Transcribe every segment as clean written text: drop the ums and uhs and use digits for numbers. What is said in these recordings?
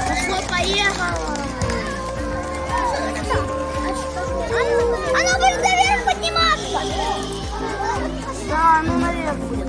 Пошло-поехало. Оно будет наверх подниматься. Да, оно наверх будет.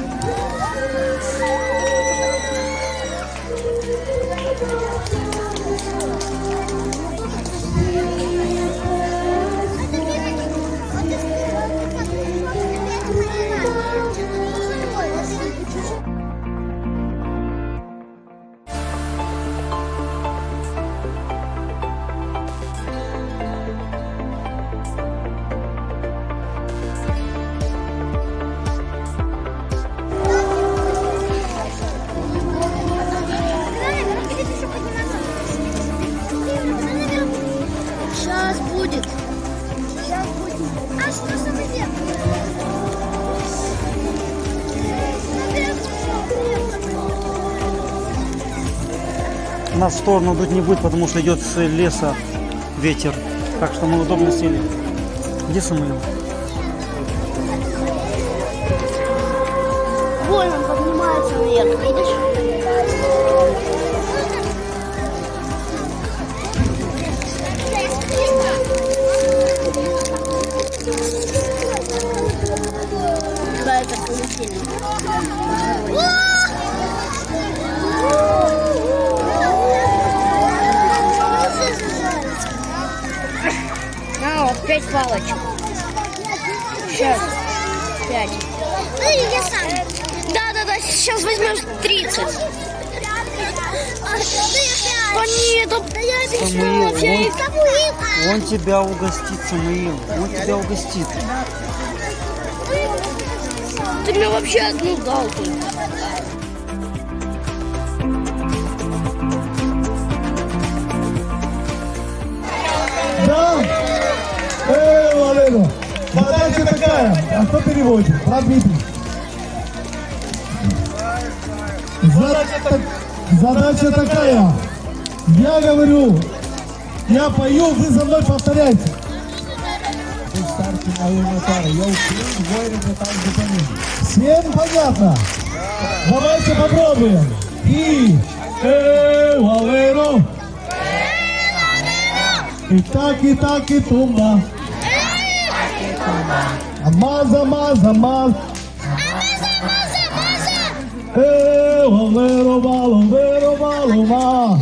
Сейчас будет. Сейчас будет. А что самое? Нас в сторону дуть не будет, потому что идет с леса ветер. Так что мы удобно сели. Где Самуил? Вон он поднимается наверх, видишь? Да, это полетели. На, вот 5 палочек. Сейчас. 5. Я сам. Да, сейчас возьмешь 30. А нет, да я обещала. Самуил, он тебя угостит, Самуил. Он тебя угостит. Ты мне вообще одну дал только. Да? Валеру, задача такая. А кто переводит? Брат Дмитрий. Задача такая. Я говорю, я пою, вы за мной повторяйте. Вы старте мою нотару. Я уклин, воин, там запомню. Всем понятно? Давайте попробуем. И Валеру. И так, и тумба. Маза. Валеру.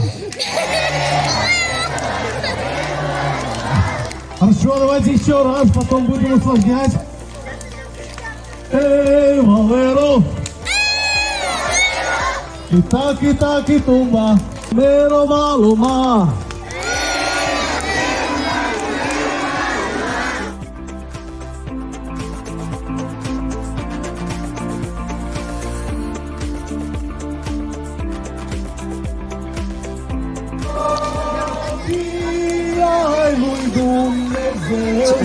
Хорошо, давайте еще раз, потом будем усложнять. Валеру. И так, и тумба. Валеру.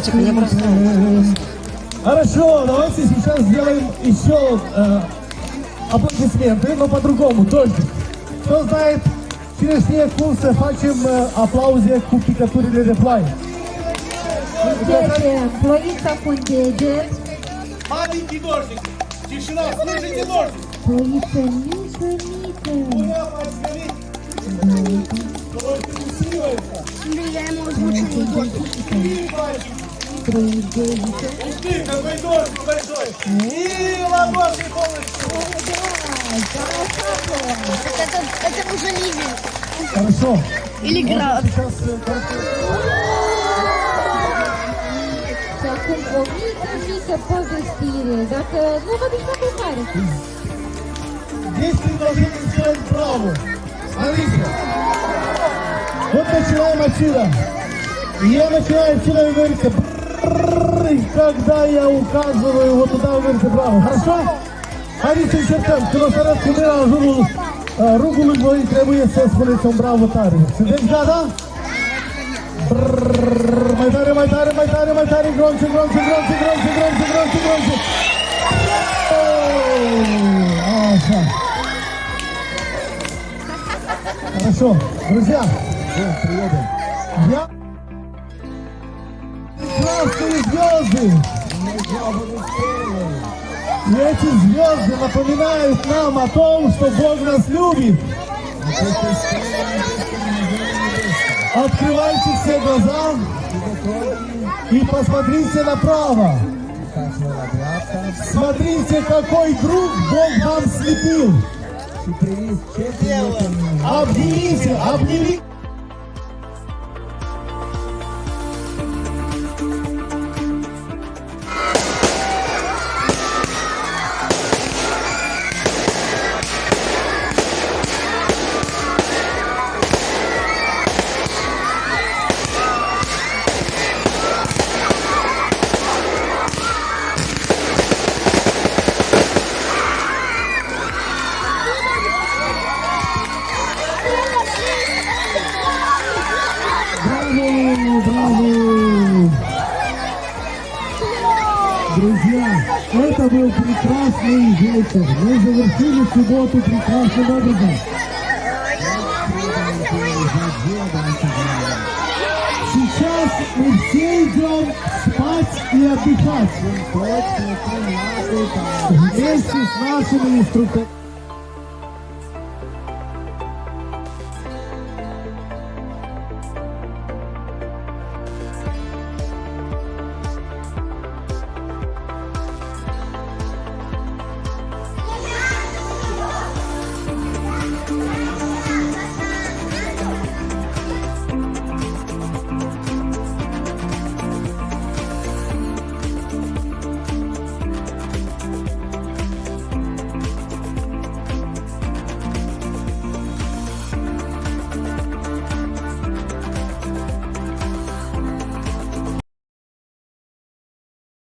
Тихо, не бросай. Хорошо, давайте сейчас сделаем еще аплодисменты, но по-другому, только. Кто знает, через несколько курсов facem aplauze cu picăturile de ploaie. Дайте плавиться континент, Маленький дождик, тишина, слышите дождик? плавиться миша. Ура, поискали. Дождик усиливается. Я ему озвучил дождик. Ух ты, какой дождик большой. И ладошки полностью. Это уже ливень. Хорошо. Или град. Сейчас Acum o mică povestire, dacă nu vă duci pe mare. здесь предложение сделать право. Смотрите. Вот начинаем отсюда. И я начинаю отсюда и говорится, и когда я указываю вот туда, вы говорите браво. Хорошо? Haideți să încercăm. Când o să arăt cu mâna în jurul rugului, voi trebuie să spuneți un bravo tare. Sunteți gata? Mai tare, gronțe. Ага. Хорошо, друзья, приедем. Я... Красные звезды! И эти звезды напоминают нам о том, что Бог нас любит. Открывайте все глаза и посмотрите направо. Смотрите, какой друг Бог нам слепил. Обнимите, обнимите. Браво! Друзья, это был прекрасный вечер. Мы завершили субботу прекрасным образом. Сейчас мы все идем спать и отдыхать. Вместе с нашими инструкторами.